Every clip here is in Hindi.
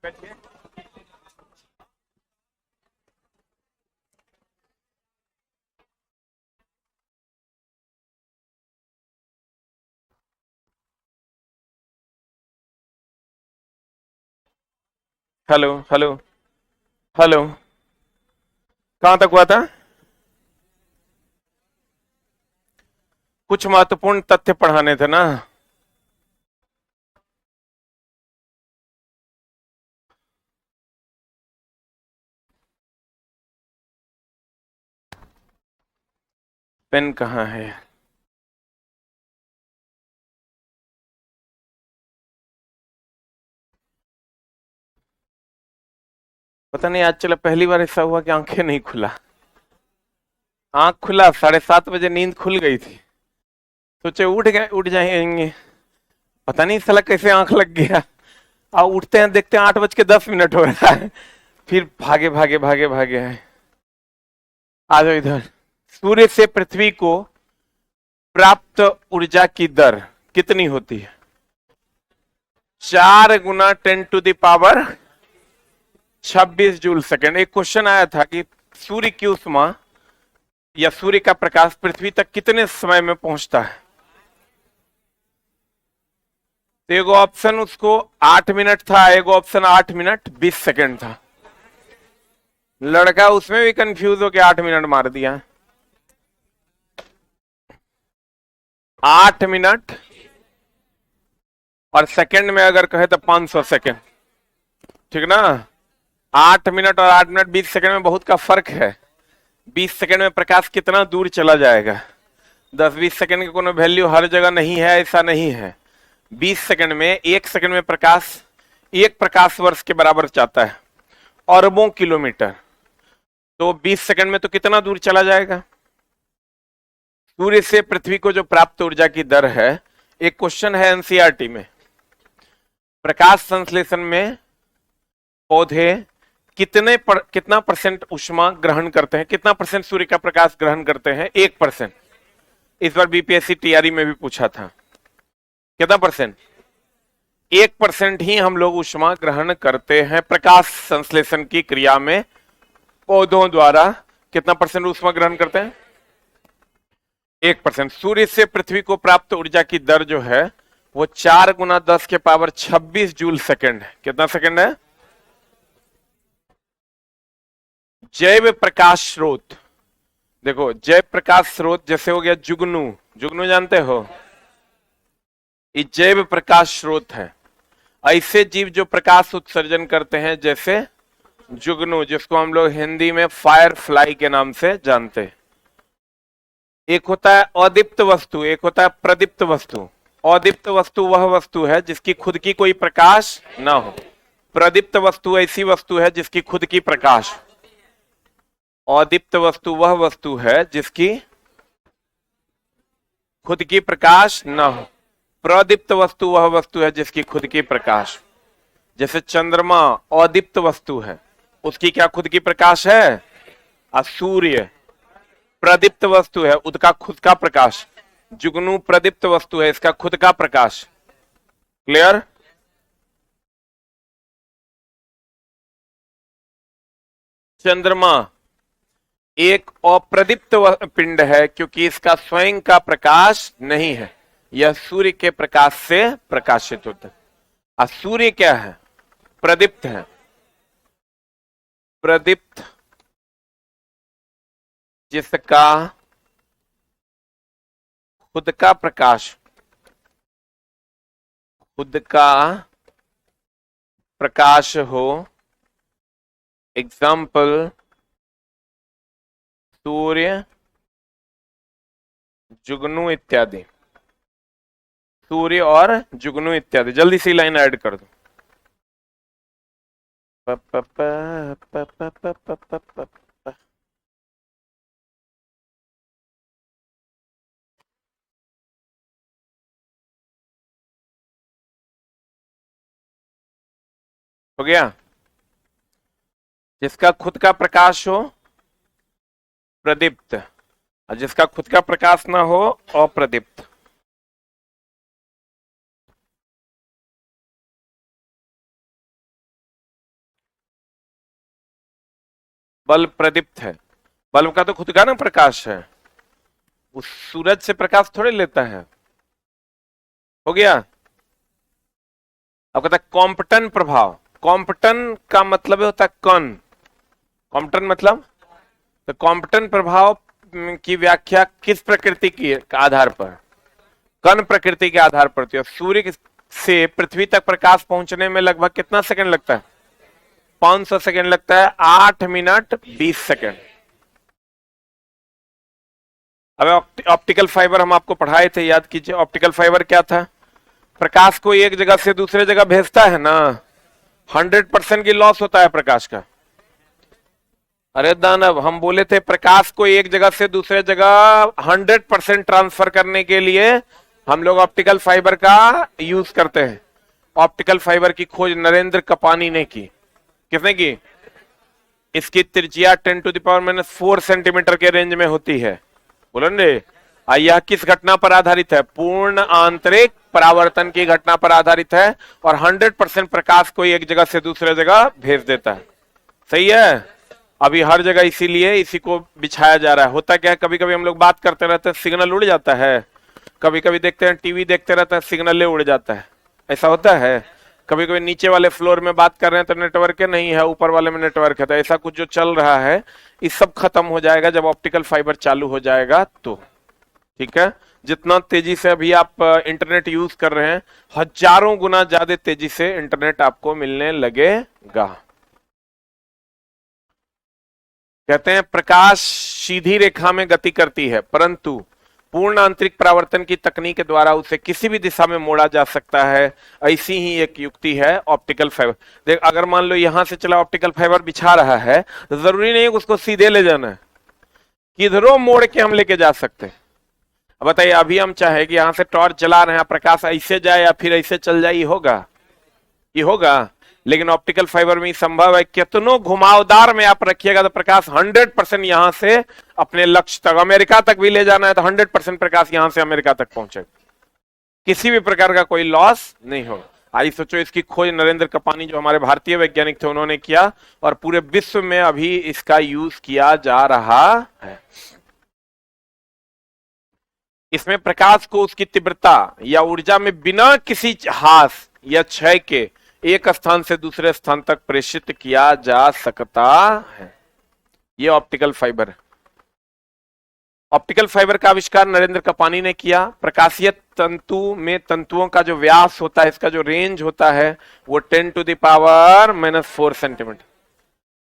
बैठिए। Hello hello hello. कहां तक हुआ था? कुछ महत्वपूर्ण तथ्य पढ़ाने थे ना। पेन कहाँ है? पता नहीं, आज चला पहली बार ऐसा हुआ कि आंखें नहीं खुला। आंख खुला, 7:30 बजे नींद खुल गई थी। सोचे उठ जाएंगे। पता नहीं साला कैसे आंख लग गया। और उठते हैं, देखते हैं 8:10 हो रहा है। फिर भागे भागे भागे भागे आए। आ जाओ इधर। सूर्य से पृथ्वी को प्राप्त ऊर्जा की दर कितनी होती है? 4 × 10⁻²6 जूल सेकेंड। एक क्वेश्चन आया था कि सूर्य की उष्मा या सूर्य का प्रकाश पृथ्वी तक कितने समय में पहुंचता है? तो एक ऑप्शन उसको 8 मिनट था, एक ऑप्शन 8 मिनट 20 सेकेंड था। लड़का उसमें भी कंफ्यूज होकर 8 मिनट मार दिया। 8 मिनट और सेकंड में अगर कहे तो 500 सेकंड। ठीक ना? 8 मिनट और 8 मिनट 20 सेकंड में बहुत का फर्क है। 20 सेकंड में प्रकाश कितना दूर चला जाएगा? 10-20 सेकंड की कोनो वैल्यू हर जगह नहीं है, ऐसा नहीं है। 20 सेकंड में, 1 सेकंड में प्रकाश 1 प्रकाश वर्ष के बराबर जाता है, अरबों किलोमीटर। तो 20 सेकंड में तो कितना दूर चला जाएगा? सूर्य से पृथ्वी को जो प्राप्त ऊर्जा की दर है, एक क्वेश्चन है एनसीईआरटी में। प्रकाश संश्लेषण में पौधे कितना परसेंट ऊष्मा ग्रहण करते हैं? कितना परसेंट सूर्य का प्रकाश ग्रहण करते हैं? 1%। इस बार बीपीएससी टीआरई में भी पूछा था। कितना परसेंट? 1% ही हम लोग ऊष्मा ग्रहण करते हैं प्रकाश संश्लेषण की क्रिया में। पौधों द्वारा कितना परसेंट ऊष्मा ग्रहण करते हैं? 1%। सूर्य से पृथ्वी को प्राप्त ऊर्जा की दर जो है वो 4 × 10⁻26 जूल सेकेंड है। कितना सेकेंड है? जैव प्रकाश स्रोत, देखो जैव प्रकाश स्रोत जैसे हो गया जुगनू। जुगनू जानते हो? ये जैव प्रकाश स्रोत है। ऐसे जीव जो प्रकाश उत्सर्जन करते हैं जैसे जुगनू, जिसको हम लोग हिंदी में फायर फ्लाई के नाम से जानते हैं। एक होता है अदीप्त वस्तु, एक होता है प्रदीप्त वस्तु। अदीप्त वस्तु वह वस्तु है जिसकी खुद की कोई प्रकाश ना हो। प्रदीप्त वस्तु ऐसी वस्तु है जिसकी खुद की प्रकाश। अदीप्त वस्तु वह वस्तु है जिसकी खुद की प्रकाश न हो। प्रदीप्त वस्तु वह वस्तु है जिसकी खुद की प्रकाश। जैसे चंद्रमा अदीप्त वस्तु है, उसकी क्या खुद की प्रकाश है? सूर्य प्रदीप्त वस्तु है, उसका खुद का प्रकाश। जुगनू प्रदीप्त वस्तु है, इसका खुद का प्रकाश। क्लियर? चंद्रमा एक अप्रदीप्त पिंड है क्योंकि इसका स्वयं का प्रकाश नहीं है, यह सूर्य के प्रकाश से प्रकाशित होता है। और सूर्य क्या है? प्रदीप्त है। प्रदीप्त जिसका खुद का प्रकाश, खुद का प्रकाश हो। एग्जाम्पल सूर्य, जुगनू इत्यादि। सूर्य और जुगनू इत्यादि। जल्दी सी लाइन ऐड कर दो। प, प, प, प, प, प, प, प, प, प। हो गया? जिसका खुद का प्रकाश हो प्रदीप्त, और जिसका खुद का प्रकाश ना हो अप्रदीप्त। बल्ब प्रदीप्त है, बल्ब का तो खुद का ना प्रकाश है, उस सूरज से प्रकाश थोड़े लेता है। हो गया। अब कहता है कॉम्पटन प्रभाव। कॉम्पटन का मतलब होता है कण। कॉम्पटन मतलब, तो कॉम्पटन प्रभाव की व्याख्या किस प्रकृति के आधार पर? कण प्रकृति के आधार पर होती है। सूर्य से पृथ्वी तक प्रकाश पहुंचने में लगभग कितना सेकंड लगता है? 500 सेकंड लगता है। 8 मिनट 20 सेकंड। अब ऑप्टिकल फाइबर हम आपको पढ़ाए थे, याद कीजिए। ऑप्टिकल फाइबर क्या था? प्रकाश को एक जगह से दूसरे जगह भेजता है ना, 100% की लॉस होता है प्रकाश का। अरे दानव, हम बोले थे प्रकाश को एक जगह से दूसरे जगह 100% ट्रांसफर करने के लिए हम लोग ऑप्टिकल फाइबर का यूज करते हैं। ऑप्टिकल फाइबर की खोज नरेंद्र कपानी ने की। किसने की? इसकी त्रिज्या 10⁻⁴ सेंटीमीटर के रेंज में होती है। बोलो ने, यह किस घटना पर आधारित है? पूर्ण आंतरिक परावर्तन की घटना पर आधारित है और 100% प्रकाश को एक जगह से दूसरे जगह भेज देता है। सही है। अभी हर जगह इसीलिए इसी को बिछाया जा रहा है। होता क्या है, कभी कभी हम लोग बात करते रहते हैं, सिग्नल उड़ जाता है। कभी कभी देखते हैं टीवी देखते रहते हैं, सिग्नल उड़ जाता है। ऐसा होता है। कभी कभी नीचे वाले फ्लोर में बात कर रहे हैं तो नेटवर्क नहीं है, ऊपर वाले में नेटवर्क है। तो ऐसा कुछ जो चल रहा है, ये सब खत्म हो जाएगा जब ऑप्टिकल फाइबर चालू हो जाएगा तो। ठीक है। जितना तेजी से अभी आप इंटरनेट यूज कर रहे हैं, हजारों गुना ज्यादा तेजी से इंटरनेट आपको मिलने लगेगा। कहते हैं प्रकाश सीधी रेखा में गति करती है, परंतु पूर्ण आंतरिक परावर्तन की तकनीक के द्वारा उसे किसी भी दिशा में मोड़ा जा सकता है। ऐसी ही एक युक्ति है ऑप्टिकल फाइबर। देख, अगर मान लो यहां से चला ऑप्टिकल फाइबर बिछा रहा है, तो जरूरी नहीं है उसको सीधे ले जाना है, किधरों मोड़ के हम लेके जा सकते हैं। अब बताइए, अभी हम चाहे कि यहां से टॉर्च जला रहे हैं, प्रकाश ऐसे जाए या फिर ऐसे चल जाए, होगा? ये होगा। लेकिन ऑप्टिकल फाइबर में संभव है, कितनों घुमावदार में आप रखिएगा तो प्रकाश 100% यहां से अपने लक्ष्य तक, अमेरिका तक भी ले जाना है तो 100% प्रकाश यहां से अमेरिका तक पहुंचेगा। किसी भी प्रकार का कोई लॉस नहीं होगा। आई सोचो, इसकी खोज नरेंद्र कपानी जो हमारे भारतीय वैज्ञानिक थे उन्होंने किया, और पूरे विश्व में अभी इसका यूज किया जा रहा है। इसमें प्रकाश को उसकी तीव्रता या ऊर्जा में बिना किसी हास या क्षय के एक स्थान से दूसरे स्थान तक प्रेषित किया जा सकता है। यह ऑप्टिकल फाइबर है। ऑप्टिकल फाइबर का आविष्कार नरेंद्र कपानी ने किया। प्रकाशीय तंतु में तंतुओं का जो व्यास होता है, इसका जो रेंज होता है, वो 10⁻⁻⁴ सेंटीमीटर।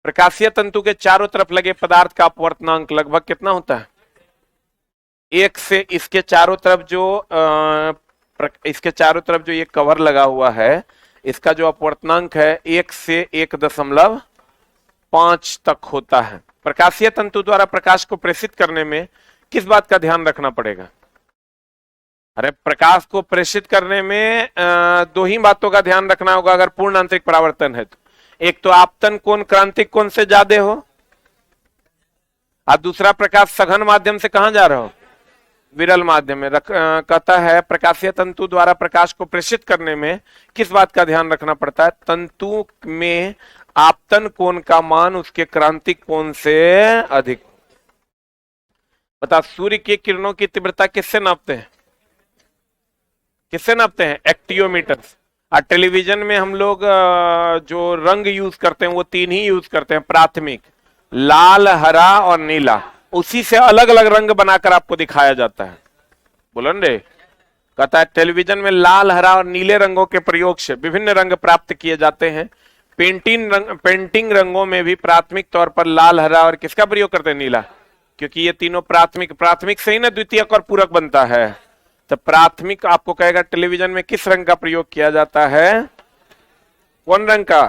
प्रकाशीय तंतु के चारों तरफ लगे पदार्थ का अपवर्तनांक लगभग कितना होता है? एक से इसके चारों तरफ जो ये कवर लगा हुआ है, इसका जो अपवर्तनांक है 1 से 1.5 तक होता है। प्रकाशीय तंतु द्वारा प्रकाश को प्रेषित करने में किस बात का ध्यान रखना पड़ेगा? अरे, प्रकाश को प्रेषित करने में दो ही बातों का ध्यान रखना होगा अगर पूर्ण आंतरिक परावर्तन है तो। एक तो आपतन कोण क्रांतिक कोण से ज्यादा हो, और दूसरा प्रकाश सघन माध्यम से कहां जा रहा हो? विरल माध्यम में। कहता है प्रकाशीय तंतु द्वारा प्रकाश को प्रेषित करने में किस बात का ध्यान रखना पड़ता है? तंतु में आपतन कोण का मान उसके क्रांतिक कोण से अधिक। बता, सूर्य की किरणों की तीव्रता किससे नापते हैं? किससे नापते हैं? एक्टियोमीटर। और टेलीविजन में हम लोग जो रंग यूज करते हैं वो 3 ही यूज करते हैं, प्राथमिक, लाल, हरा और नीला। उसी से अलग अलग रंग बनाकर आपको दिखाया जाता है। बोलो रे। कहता है टेलीविजन में लाल, हरा और नीले रंगों के प्रयोग से विभिन्न रंग प्राप्त किए जाते हैं। पेंटिंग रंगों में भी प्राथमिक तौर पर लाल, हरा और किसका प्रयोग करते हैं? नीला। क्योंकि ये तीनों प्राथमिक से ही ना द्वितीयक और पूरक बनता है। तो प्राथमिक आपको कहेगा टेलीविजन में किस रंग का प्रयोग किया जाता है? कौन रंग का?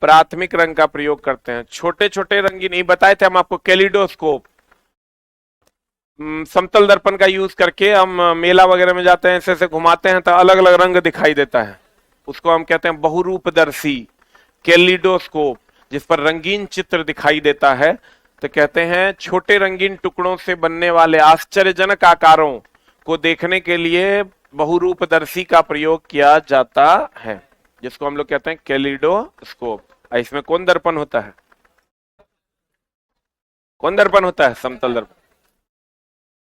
प्राथमिक रंग का प्रयोग करते हैं। छोटे छोटे रंगीन, नहीं बताए थे हम आपको, कैलिडोस्कोप, समतल दर्पण का यूज करके हम मेला वगैरह में जाते हैं, ऐसे घुमाते हैं तो अलग अलग रंग दिखाई देता है। उसको हम कहते हैं बहुरूपदर्शी कैलिडोस्कोप, जिस पर रंगीन चित्र दिखाई देता है। तो कहते हैं छोटे रंगीन टुकड़ों से बनने वाले आश्चर्यजनक आकारों को देखने के लिए बहुरूपदर्शी का प्रयोग किया जाता है, जिसको हम लोग कहते हैं कैलिडोस्कोप। इसमें कौन दर्पण होता है? कौन दर्पण होता है? समतल दर्पण।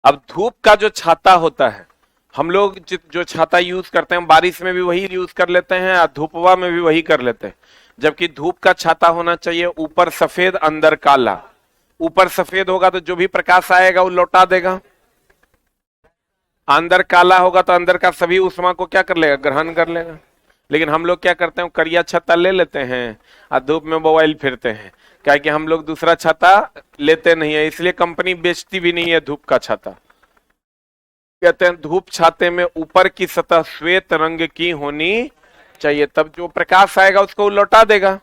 अब धूप का जो छाता होता है, हम लोग जो छाता यूज करते हैं, बारिश में भी वही यूज कर लेते हैं और धूपवा में भी वही कर लेते हैं। जबकि धूप का छाता होना चाहिए ऊपर सफेद अंदर काला। ऊपर सफेद होगा तो जो भी प्रकाश आएगा वो लौटा देगा, अंदर काला होगा तो अंदर का सभी ऊष्मा को क्या कर लेगा? ग्रहण कर लेगा। लेकिन हम लोग क्या करते हैं? करिया छाता ले लेते हैं और धूप में मोबाइल फिरते हैं। क्या कि हम लोग दूसरा छाता लेते नहीं है, इसलिए कंपनी बेचती भी नहीं है धूप का छाता। कहते हैं धूप छाते में ऊपर की सतह श्वेत रंग की होनी चाहिए, तब जो प्रकाश आएगा उसको लौटा देगा।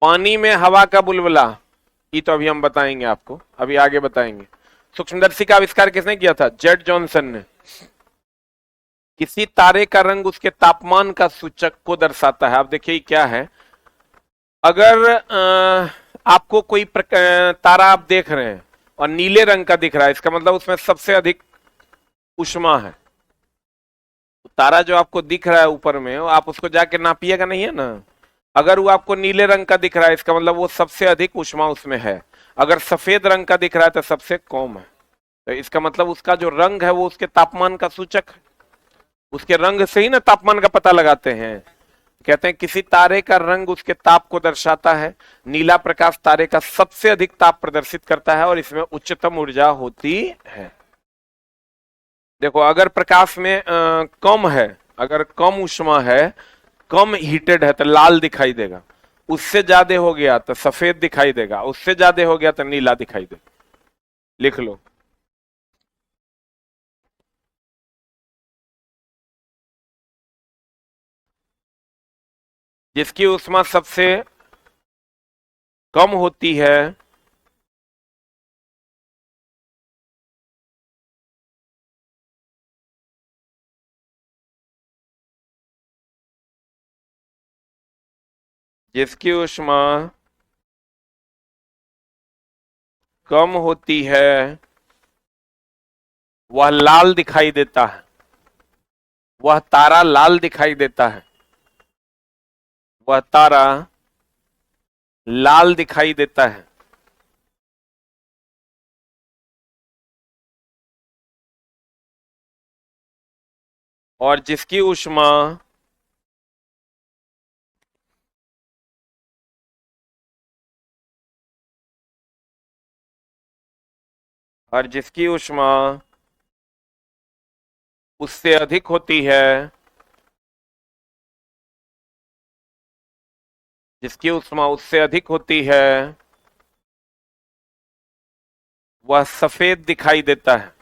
पानी में हवा का बुलबुला, ये तो अभी हम बताएंगे आपको, अभी आगे बताएंगे। सूक्ष्मदर्शी का आविष्कार किसने किया था? जेड जॉनसन ने। किसी तारे का रंग उसके तापमान का सूचक को दर्शाता है। आप देखिए क्या है, अगर आपको कोई तारा आप देख रहे हैं और नीले रंग का दिख रहा है, इसका मतलब उसमें सबसे अधिक ऊष्मा है। तारा जो आपको दिख रहा है ऊपर में, आप उसको जाके नापिएगा नहीं है ना। अगर वो आपको नीले रंग का दिख रहा है, इसका मतलब वो सबसे अधिक ऊष्मा उसमें है। अगर सफेद रंग का दिख रहा है तो सबसे कम है। तो इसका मतलब उसका जो रंग है वो उसके तापमान का सूचक है। उसके रंग से ही ना तापमान का पता लगाते हैं। कहते हैं किसी तारे का रंग उसके ताप को दर्शाता है। नीला प्रकाश तारे का सबसे अधिक ताप प्रदर्शित करता है और इसमें उच्चतम ऊर्जा होती है। देखो अगर प्रकाश में कम है, अगर कम ऊष्मा है, कम हीटेड है तो लाल दिखाई देगा। उससे ज्यादा हो गया तो सफेद दिखाई देगा, उससे ज्यादा हो गया तो नीला दिखाई देगा। लिख लो। जिसकी ऊष्मा सबसे कम होती है जिसकी ऊष्मा कम होती है वह लाल दिखाई देता है। वह तारा लाल दिखाई देता है। वह तारा लाल दिखाई देता है। और जिसकी ऊष्मा और जिसकी ऊष्मा उससे अधिक होती है, जिसकी ऊष्मा उससे अधिक होती है वह सफेद दिखाई देता है।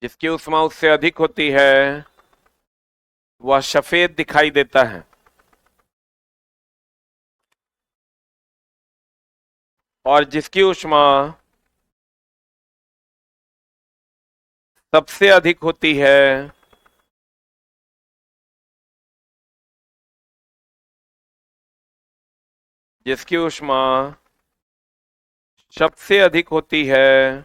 जिसकी ऊष्मा उससे अधिक होती है वह सफेद दिखाई देता है। और जिसकी ऊष्मा सबसे अधिक होती है जिसकी ऊष्मा सबसे अधिक होती है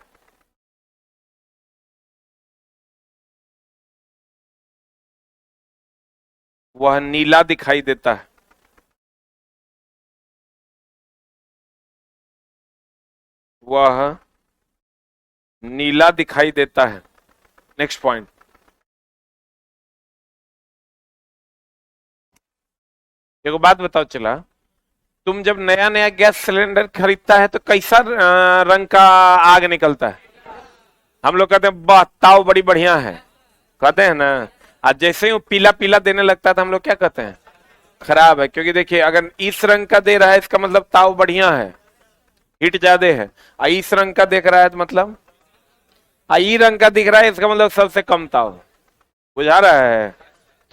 वह नीला दिखाई देता है। वह नीला दिखाई देता है। Next point. एक बात बताओ, चला तुम जब नया नया गैस सिलेंडर खरीदता है तो कैसा रंग का आग निकलता है? हम लोग कहते हैं वाह ताव बड़ी बढ़िया है, कहते हैं ना। आज जैसे ही वो पीला पीला देने लगता है तो हम लोग क्या कहते हैं? खराब है। क्योंकि देखिए अगर इस रंग का दे रहा है इसका मतलब ताव बढ़िया है, हीट ज्यादा है। इस रंग का देख रहा है तो मतलब ई रंग का दिख रहा है इसका मतलब सबसे कम ताव। बुझा रहा है?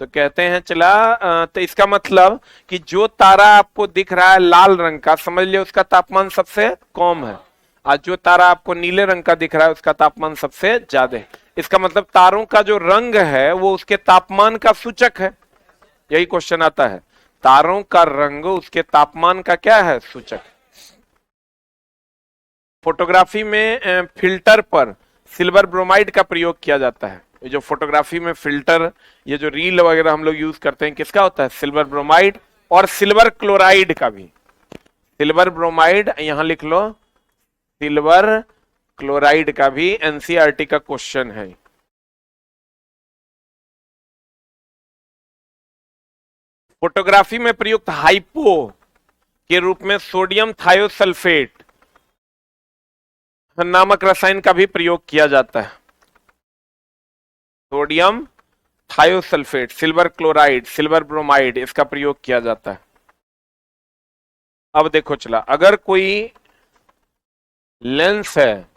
तो कहते हैं चला तो इसका मतलब कि जो तारा आपको दिख रहा है लाल रंग का, समझ लियो उसका तापमान सबसे कम है। और जो तारा आपको नीले रंग का दिख रहा है उसका तापमान सबसे ज्यादा है। इसका मतलब तारों का जो रंग है वो उसके तापमान का सूचक है। यही क्वेश्चन आता है, तारों का रंग उसके तापमान का क्या है? सूचक। फोटोग्राफी में फिल्टर पर सिल्वर ब्रोमाइड का प्रयोग किया जाता है। ये जो फोटोग्राफी में फिल्टर, ये जो रील वगैरह हम लोग यूज करते हैं, किसका होता है? सिल्वर ब्रोमाइड और सिल्वर क्लोराइड का भी, सिल्वर ब्रोमाइड यहां लिख लो, सिल्वर क्लोराइड का भी एनसीईआरटी का क्वेश्चन है। फोटोग्राफी में प्रयुक्त हाइपो के रूप में सोडियम थायोसल्फेट नामक रसायन का भी प्रयोग किया जाता है। Sodium thiosulphate, silver chloride, silver bromide, इसका प्रयोग किया जाता है। अब देखो चला, अगर कोई लेंस है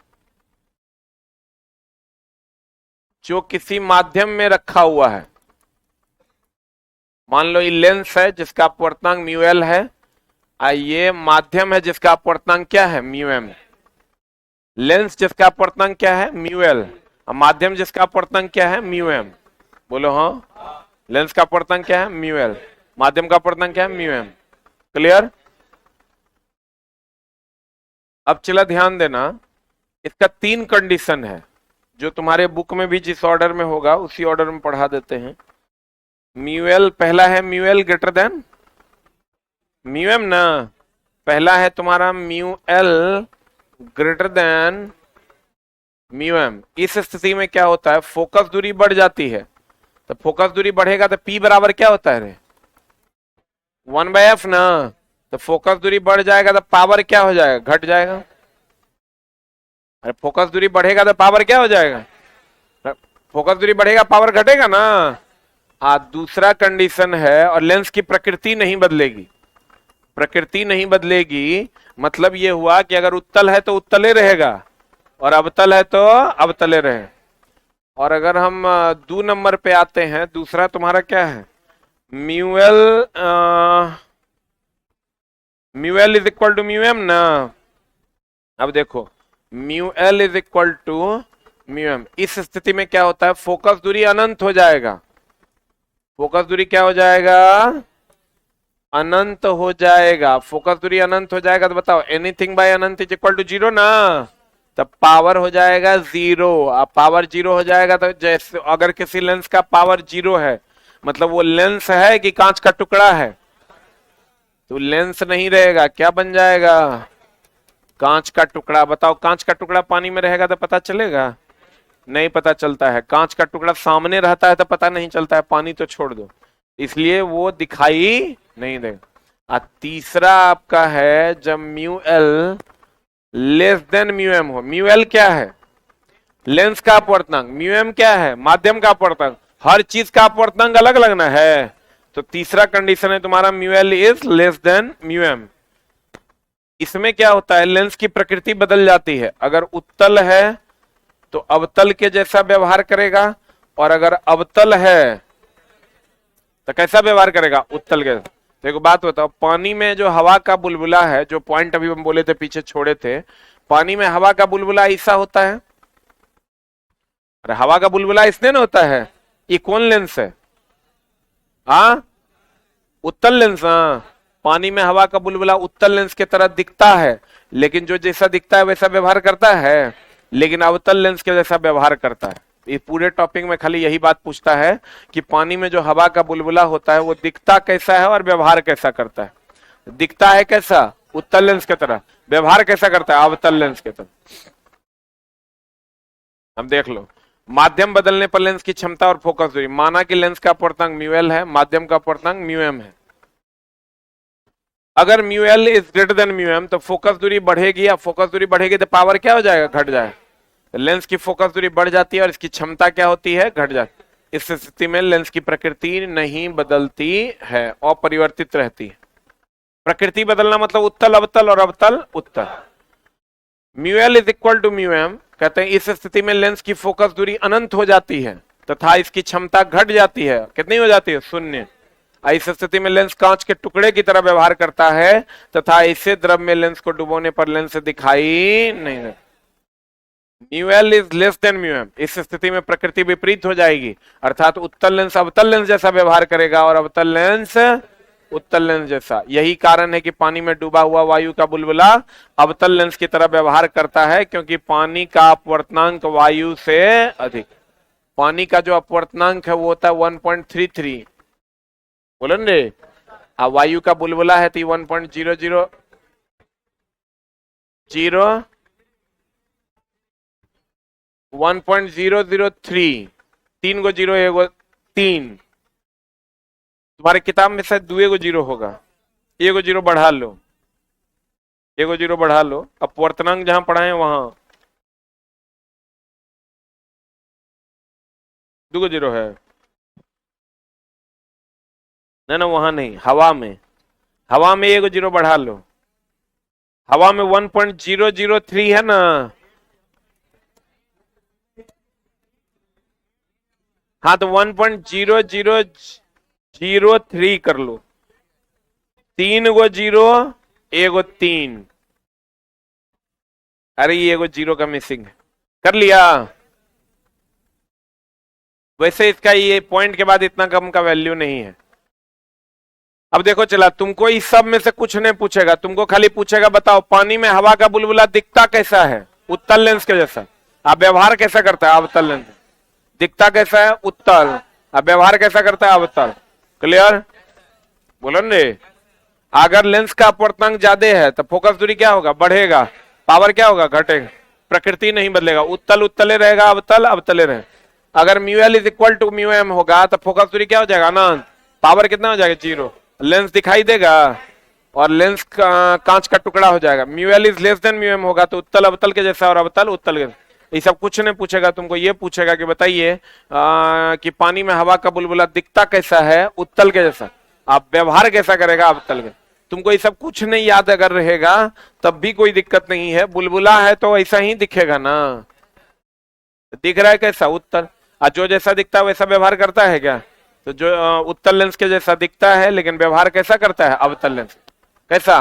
जो किसी माध्यम में रखा हुआ है, मान लो ये लेंस है जिसका अपवर्तनांक म्यू एल है, ये माध्यम है जिसका अपवर्तनांक क्या है, म्यू एम। लेंस जिसका अपवर्तनांक क्या है, म्यू एल, माध्यम जिसका अपवर्तनांक क्या है, म्यू एम। बोलो हाँ, लेंस का अपवर्तनांक क्या है, म्यू एल, माध्यम का अपवर्तनांक क्या है, म्यू एम। क्लियर? अब चला ध्यान देना, इसका 3 कंडीशन है जो तुम्हारे बुक में भी जिस ऑर्डर में होगा उसी ऑर्डर में पढ़ा देते हैं। म्यू एल, पहला है mu L greater than mu M ना, पहला है तुम्हारा mu L greater than mu M. इस स्थिति में क्या होता है, फोकस दूरी बढ़ जाती है, तो फोकस दूरी बढ़ेगा तो पी बराबर क्या होता है रे, 1/f ना, तो फोकस दूरी बढ़ जाएगा तो पावर क्या हो जाएगा, घट जाएगा। अरे फोकस दूरी बढ़ेगा तो पावर क्या हो जाएगा, फोकस दूरी बढ़ेगा पावर घटेगा ना। हाँ, दूसरा कंडीशन है, और लेंस की प्रकृति नहीं बदलेगी, प्रकृति नहीं बदलेगी, मतलब ये हुआ कि अगर उत्तल है तो उत्तले रहेगा और अवतल है तो अवतले रहे। और अगर हम 2 नंबर पे आते हैं, दूसरा तुम्हारा क्या है, mu L is equal to mu M ना। अब देखो, mu L is equal to mu M, इस स्थिति में क्या होता है, फोकस दूरी अनंत हो जाएगा, फोकस दूरी क्या हो जाएगा, अनंत हो जाएगा। फोकस दूरी अनंत हो जाएगा तो बताओ, एनीथिंग बाय अनंत इज इक्वल टू 0 ना, तब पावर हो जाएगा 0। अब पावर 0 हो जाएगा तो जैसे अगर किसी लेंस का पावर 0 है, मतलब वो लेंस है कि कांच का टुकड़ा है, तो लेंस नहीं रहेगा, क्या बन जाएगा, कांच का टुकड़ा। बताओ, कांच का टुकड़ा पानी में रहेगा तो पता चलेगा, नहीं पता चलता है। कांच का टुकड़ा सामने रहता है तो पता नहीं चलता है, पानी तो छोड़ दो, इसलिए वो दिखाई नहीं देगा। तीसरा आपका है जब mu L less than mu M हो। म्यू एल क्या है, लेंस का अपवर्तनांक, म्यू एम क्या है, माध्यम का अपवर्तनांक, हर चीज का अपवर्तनांक अलग लगना है, तो तीसरा कंडीशन है तुम्हारा mu L is less than mu M. इसमें क्या होता है, लेंस की प्रकृति बदल जाती है, अगर उत्तल है तो अवतल के जैसा व्यवहार करेगा, और अगर अवतल है तो कैसा व्यवहार करेगा, उत्तल के। देखो बात बताओ, पानी में जो हवा का बुलबुला है, जो पॉइंट अभी हम बोले थे पीछे छोड़े थे, पानी में हवा का बुलबुला ऐसा होता है, अरे हवा का बुलबुला इसने ना होता है, ये कौन लेंस है, उत्तल लेंस। पानी में हवा का बुलबुला उत्तल लेंस के तरह दिखता है, लेकिन जो जैसा दिखता है वैसा व्यवहार करता है, लेकिन अवतल लेंस के जैसा व्यवहार करता है। इस पूरे टॉपिक में खाली यही बात पूछता है कि पानी में जो हवा का बुलबुला होता है वो दिखता कैसा है और व्यवहार कैसा करता है। दिखता है कैसा, उत्तल लेंस की तरह, व्यवहार कैसा करता है, अवतल लेंस की तरह। अब देख लो, माध्यम बदलने पर लेंस की क्षमता और फोकस दूरी, माना कि लेंस का अपवर्तनांक म्यू एल है, माध्यम का अपवर्तनांक म्यू एम है। अगर mu L is greater than mu M तो फोकस दूरी बढ़ेगी, या फोकस दूरी बढ़ेगी तो पावर क्या हो जाएगा, घट जाएगा। लेंस की फोकस दूरी बढ़ जाती है और इसकी क्षमता क्या होती है, घट जाती है। इस स्थिति में लेंस की प्रकृति नहीं बदलती है, अपरिवर्तित रहती है। प्रकृति बदलना मतलब उत्तल अवतल और अवतल उत्तल। Mu L is equal to mu M, कहते हैं इस स्थिति में लेंस की फोकस दूरी अनंत हो जाती है तथा इसकी क्षमता घट जाती है। कितनी हो जाती है, 0। इस स्थिति में लेंस कांच के टुकड़े की तरह व्यवहार करता है तथा इसे द्रव में लेंस को डुबोने पर लेंस दिखाई नहीं देता। Mu L is less than mu M, इस स्थिति में प्रकृति विपरीत हो जाएगी, अर्थात उत्तल लेंस अवतल लेंस जैसा व्यवहार करेगा और अवतल लेंस उत्तल लेंस जैसा। यही कारण है कि पानी में डूबा हुआ वायु का बुलबुला अवतल लेंस की तरह व्यवहार करता है, क्योंकि पानी का अपवर्तनांक वायु से अधिक। पानी का जो अपवर्तनांक है वो होता है 1.33, बोलन रे, वायु का बुलबुला है तो 1.000 1.003, 3 गो जीरो, एगो 3। तुम्हारे किताब में शायद 2 गो जीरो होगा, एगो जीरो बढ़ा लो, एगो जीरो बढ़ा लो। अपवर्तनांक जहां पढ़ाए वहां 2 गो जीरो है। ना वहां नहीं, हवा में, हवा में एगो जीरो बढ़ा लो। हवा में 1.003 है ना। हाँ तो 1.00003 कर लो। 3 गो जीरो, एगो 3। अरे ये एगो जीरो का मिसिंग है, कर लिया। वैसे इसका ये पॉइंट के बाद इतना कम का वैल्यू नहीं है। अब देखो चला, तुमको इस सब में से कुछ नहीं पूछेगा, तुमको खाली पूछेगा बताओ पानी में हवा का बुलबुला दिखता कैसा है? उत्तल लेंस के जैसा। आप व्यवहार कैसा करता है? अवतल लेंस। दिखता कैसा है? उत्तल। अब व्यवहार कैसा करता है? अवतल। क्लियर? बोलो ने। अगर लेंस का अपवर्तनांक ज्यादा है तो फोकस दूरी क्या होगा? बढ़ेगा। पावर क्या होगा? घटेगा। प्रकृति नहीं बदलेगा, उत्तल उत्तले रहेगा, अवतल अवतले रहेगा। अगर mu L is equal to mu M होगा तो फोकस दूरी क्या हो जाएगा? अनंत। पावर कितना हो जाएगा? 0। लेंस दिखाई देगा और लेंस कांच का टुकड़ा हो जाएगा। Mu L is less than mu M होगा तो उत्तल अवतल के जैसा और अवतल उत्तल के। ये सब कुछ नहीं पूछेगा, तुमको ये पूछेगा कि बताइए कि पानी में हवा का बुलबुला दिखता कैसा है? उत्तल के जैसा। आप व्यवहार कैसा करेगा? अवतल के। तुमको ये सब कुछ नहीं याद अगर रहेगा तब भी कोई दिक्कत नहीं है, बुलबुला है तो ऐसा ही दिखेगा ना। दिख रहा है कैसा? उत्तल। और जो जैसा दिखता है वैसा व्यवहार करता है क्या? तो जो उत्तल लेंस के जैसा दिखता है लेकिन व्यवहार कैसा करता है? अवतल लेंस। कैसा?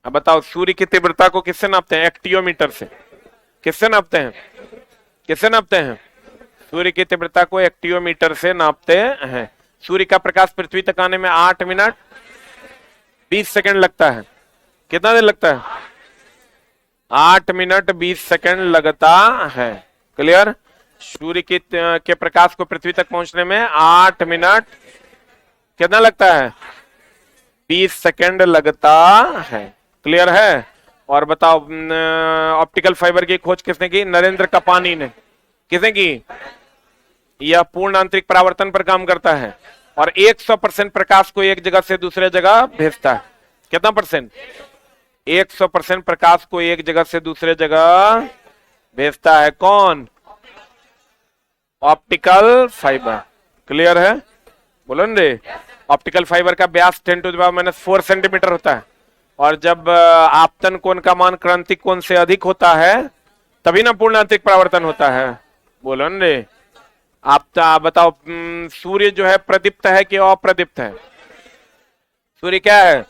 अब बताओ, सूर्य की तीव्रता को किससे नापते हैं? एक्टियोमीटर से। किससे नापते हैं? किससे नापते हैं? सूर्य की तीव्रता को एक्टियोमीटर से नापते हैं। सूर्य का प्रकाश पृथ्वी तक आने में 8 मिनट 20 सेकंड लगता है। कितना देर लगता है? 8 मिनट 20 सेकंड लगता है। क्लियर? सूर्य के प्रकाश को पृथ्वी तक पहुंचने में 8 मिनट कितना लगता है? 20 सेकंड लगता है। क्लियर है? और बताओ, ऑप्टिकल फाइबर की खोज किसने की? नरेंद्र कपानी ने। किसने की? यह पूर्ण आंतरिक परावर्तन पर काम करता है और 100% प्रकाश को एक जगह से दूसरे जगह भेजता है। कितना परसेंट? 100% प्रकाश को एक जगह से दूसरे जगह भेजता है। कौन? Optical fibre. क्लियर है? बोलो न रे। ऑप्टिकल फाइबर का व्यास 10⁻⁻⁴ सेंटीमीटर होता है और जब आपतन कोण का मान क्रांतिक कोण से अधिक होता है तभी ना पूर्ण आंतरिक परावर्तन होता है। बोलो न रे। आप बताओ, सूर्य जो है प्रदीप्त है कि अप्रदीप्त है? सूर्य क्या है?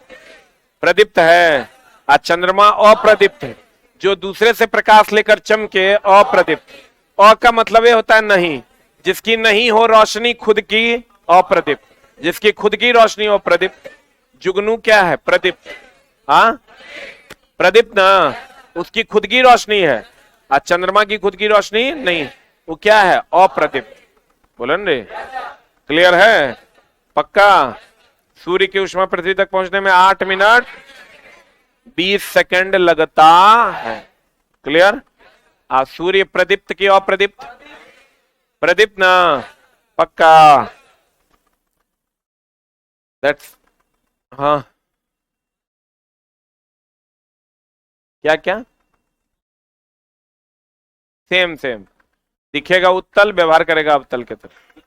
प्रदीप्त है। और चंद्रमा अप्रदीप्त है। जो दूसरे से प्रकाश लेकर चमके अप्रदीप्त। अ का मतलब ये होता है नहीं। जिसकी नहीं हो रोशनी खुद की अप्रदीप्त, जिसकी खुद की रोशनी अप्रदीप्त। जुगनू क्या है? प्रदीप्त। हाँ प्रदीप्त ना, उसकी खुद की रोशनी है और चंद्रमा की खुद की रोशनी नहीं, वो क्या है? अप्रदीप्त। बोलो न रे। क्लियर है? पक्का? सूर्य की ऊष्मा पृथ्वी तक पहुंचने में 8 मिनट 20 सेकंड लगता है। क्लियर? सूर्य प्रदीप्त की अप्रदीप्त? प्रदीप्त ना। पक्का? दैट्स हाँ। क्या क्या? Same same. दिखेगा उत्तल, व्यवहार करेगा अवतल के तरफ।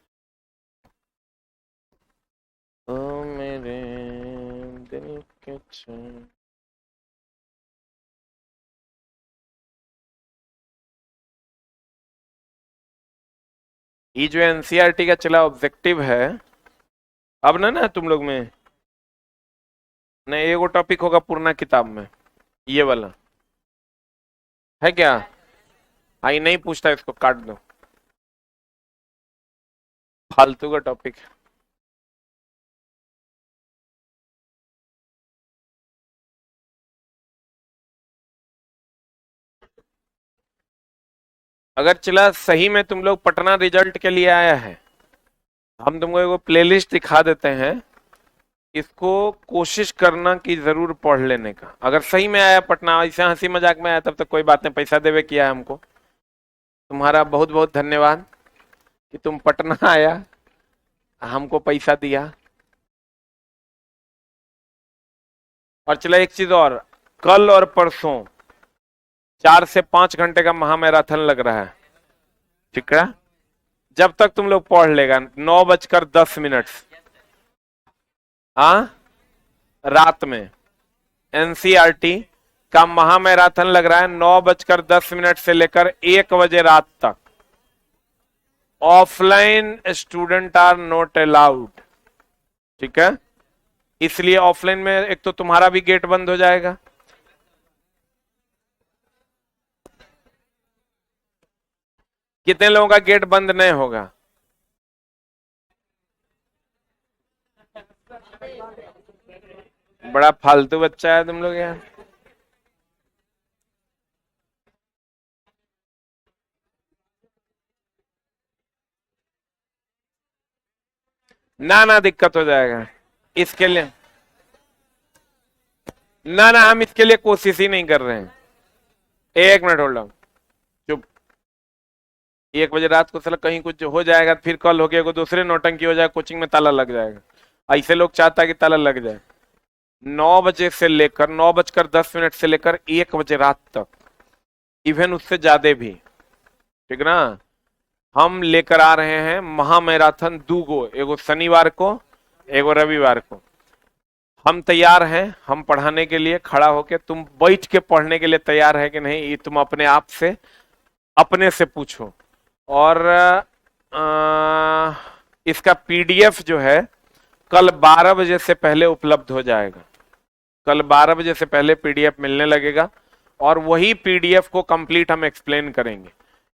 ओ मेरे दिल के चैन। ये जो एनसीईआरटी का चला ऑब्जेक्टिव है, अब ना तुम लोग में न एगो टॉपिक होगा पूर्ण किताब में, ये वाला है क्या? आई नहीं पूछता, इसको काट दो, फालतू का टॉपिक। अगर चला सही में तुम लोग पटना रिजल्ट के लिए आया है, हम तुमको एगो प्लेलिस्ट दिखा देते हैं। इसको कोशिश करना कि जरूर पढ़ लेने का। अगर सही में आया पटना, ऐसे हंसी मजाक में आया तब तक कोई बात नहीं, पैसा देवे किया है हमको, तुम्हारा बहुत बहुत धन्यवाद कि तुम पटना आया, हमको पैसा दिया। और चला एक चीज और, कल और परसों 4 से 5 घंटे का महामैराथन लग रहा है, ठीक है। जब तक तुम लोग पढ़ लेगा 9:10 हाँ रात में एनसीईआरटी का महामैराथन लग रहा है 9:10 से लेकर 1 बजे रात तक। Offline student are not allowed, ठीक है। इसलिए ऑफलाइन में एक तो तुम्हारा भी गेट बंद हो जाएगा, कितने लोगों का गेट बंद नहीं होगा? बड़ा फालतू बच्चा है तुम लोग यार। ना ना दिक्कत हो जाएगा इसके लिए, ना ना हम इसके लिए कोशिश ही नहीं कर रहे हैं। 1 मिनट होल्ड ऑन, चुप। 1 बजे रात को साला कहीं कुछ हो जाएगा, फिर कल हो गया दूसरे नौटंकी हो जाएगा, कोचिंग में ताला लग जाएगा। ऐसे लोग चाहता है कि ताला लग जाए। 9 बजे से लेकर 9:10 से लेकर 1 बजे रात तक, इवन उससे ज्यादा भी, ठीक ना। हम लेकर आ रहे हैं महामैराथन 2 गो, एगो शनिवार को एगो रविवार को। हम तैयार हैं, हम पढ़ाने के लिए खड़ा होके, तुम बैठ के पढ़ने के लिए तैयार है कि नहीं, ये तुम अपने आप से अपने से पूछो। और इसका पीडीएफ जो है कल 12 बजे से पहले उपलब्ध हो जाएगा। कल 12 बजे से पहले पीडीएफ मिलने लगेगा और वही पीडीएफ को कंप्लीट हम एक्सप्लेन करेंगे।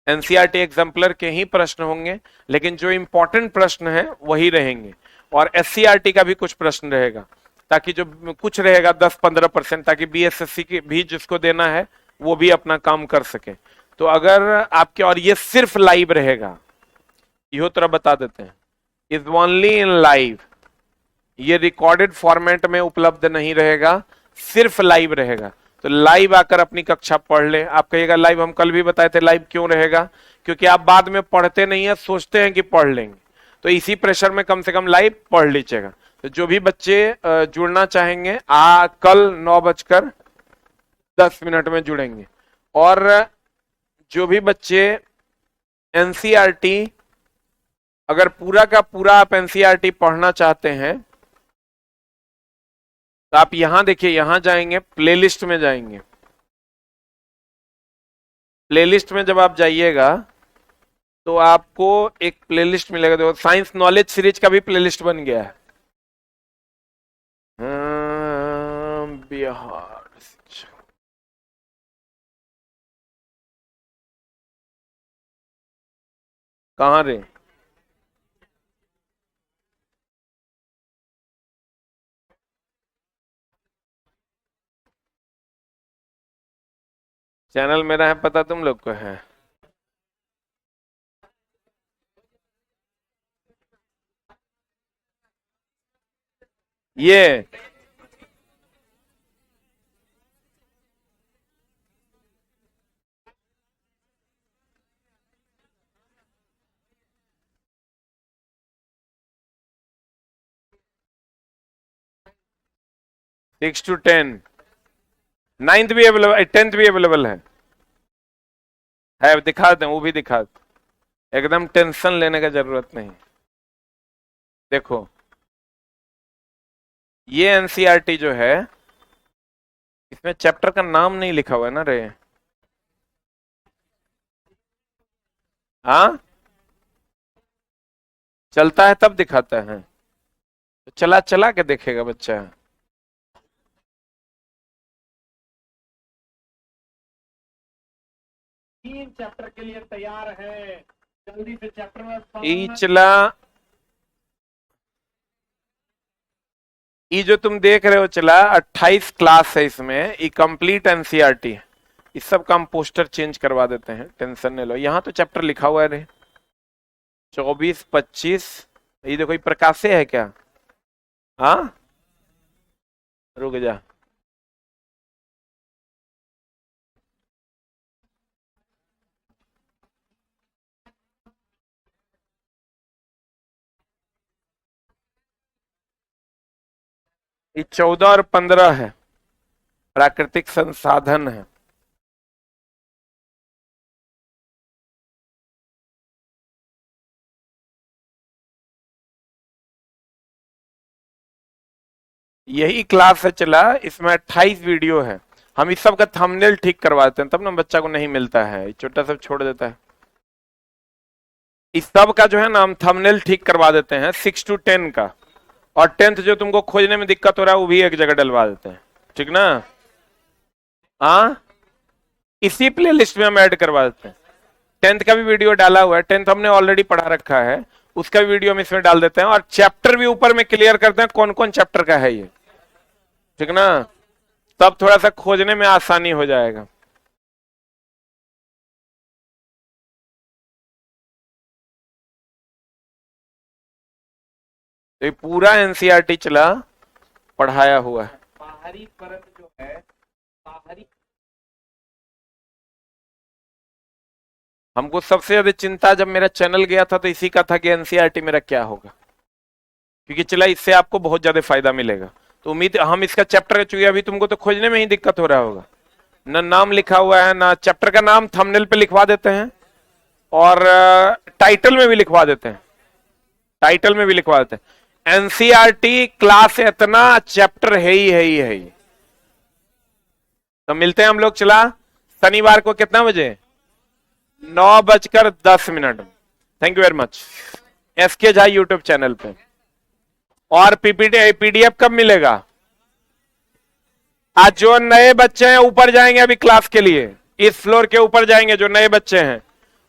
एनसीईआरटी एग्जाम्पलर के ही प्रश्न होंगे, लेकिन जो इंपॉर्टेंट प्रश्न है वही रहेंगे। और एससीईआरटी का भी कुछ प्रश्न रहेगा, ताकि जो कुछ रहेगा 10-15%, ताकि बीएसएससी की भी जिसको देना है वो भी अपना काम कर सके। तो अगर आपके, और ये सिर्फ लाइव रहेगा, यो तरह बता देते हैं, इज ओनली इन लाइव, ये रिकॉर्डेड फॉर्मेट में उपलब्ध नहीं रहेगा, सिर्फ लाइव रहेगा। तो लाइव आकर अपनी कक्षा पढ़ ले। आप कहिएगा लाइव, हम कल भी बताए थे लाइव क्यों रहेगा, क्योंकि आप बाद में पढ़ते नहीं है, सोचते हैं कि पढ़ लेंगे, तो इसी प्रेशर में कम से कम लाइव पढ़ लीजिएगा। तो जो भी बच्चे जुड़ना चाहेंगे कल 9:10 में जुड़ेंगे। और जो भी बच्चे एनसीईआरटी, अगर पूरा का पूरा आप एनसीईआरटी पढ़ना चाहते हैं तो आप यहां देखिए, यहां जाएंगे, प्लेलिस्ट में जाएंगे। प्लेलिस्ट में जब आप जाइएगा तो आपको एक प्लेलिस्ट मिलेगा, देखो साइंस नॉलेज सीरीज का भी प्लेलिस्ट बन गया है। बिहार कहाँ रे? चैनल मेरा है पता तुम लोग को है? ये 6 to 10, 9th भी अवेलेबल, 10th भी अवेलेबल है, दिखा दें, वो भी दिखा दें। एकदम टेंशन लेने का जरूरत नहीं। देखो ये एनसीईआरटी जो है, इसमें चैप्टर का नाम नहीं लिखा हुआ है ना रे? हाँ चलता है तब दिखाता है, तो चला चला के देखेगा बच्चा। 3 चैप्टर के लिए तैयार है, जल्दी से चैप्टर में इचला ये जो तुम देख रहे हो चला 28 क्लास है इसमें, ये कंप्लीट एनसीईआरटी है। इस सब का हम पोस्टर चेंज करवा देते हैं, टेंशन नहीं लो। यहाँ तो चैप्टर लिखा हुआ है रे, 24-25, ये देखो ये प्रकाश से है क्या? हाँ रुक जा। ये 14 और 15 है, प्राकृतिक संसाधन है। यही क्लास है चला, इसमें 28 वीडियो है। हम इस सब का थंबनेल ठीक करवाते हैं, तब ना बच्चा को नहीं मिलता है, छोटा सब छोड़ देता है। इस सब का जो है ना हम थंबनेल ठीक करवा देते हैं 6 to 10 का, और 10th जो तुमको खोजने में दिक्कत हो रहा है वो भी एक जगह डलवा देते हैं, ठीक ना। हाँ, इसी प्ले लिस्ट में हम ऐड करवा देते हैं। 10th का भी वीडियो डाला हुआ है, 10th हमने ऑलरेडी पढ़ा रखा है, उसका वीडियो हम इसमें डाल देते हैं, और चैप्टर भी ऊपर में क्लियर करते हैं कौन कौन चैप्टर का है ये, ठीक ना। तब थोड़ा सा खोजने में आसानी हो जाएगा। तो ये पूरा एनसीईआरटी चला पढ़ाया हुआ है। बाहरी परत जो है, बाहरी हमको सबसे ज्यादा चिंता जब मेरा चैनल गया था तो इसी का था कि एनसीईआरटी मेरा क्या होगा, क्योंकि चला इससे आपको बहुत ज्यादा फायदा मिलेगा। तो उम्मीद हम इसका चैप्टर चूंकि अभी तुमको तो खोजने में ही दिक्कत हो रहा होगा, ना नाम लिखा हुआ है ना चैप्टर का नाम, थंबनेल पे लिखवा देते हैं और टाइटल में भी लिखवा देते हैं, टाइटल में भी लिखवा देते हैं एनसीईआरटी क्लास इतना चैप्टर है ही है ही है ही। तो मिलते हैं हम लोग चला शनिवार को कितना बजे, 9:10। Thank you very much. S K Jha YouTube channel पे। और पीपीटी पीडीएफ कब मिलेगा? आज जो नए बच्चे हैं ऊपर जाएंगे अभी क्लास के लिए, इस फ्लोर के ऊपर जाएंगे जो नए बच्चे हैं,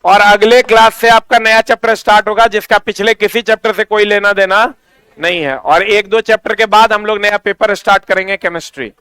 और अगले क्लास से आपका नया चैप्टर स्टार्ट होगा जिसका पिछले किसी चैप्टर से कोई लेना देना नहीं है। और 1-2 चैप्टर के बाद हम लोग नया पेपर स्टार्ट करेंगे केमिस्ट्री।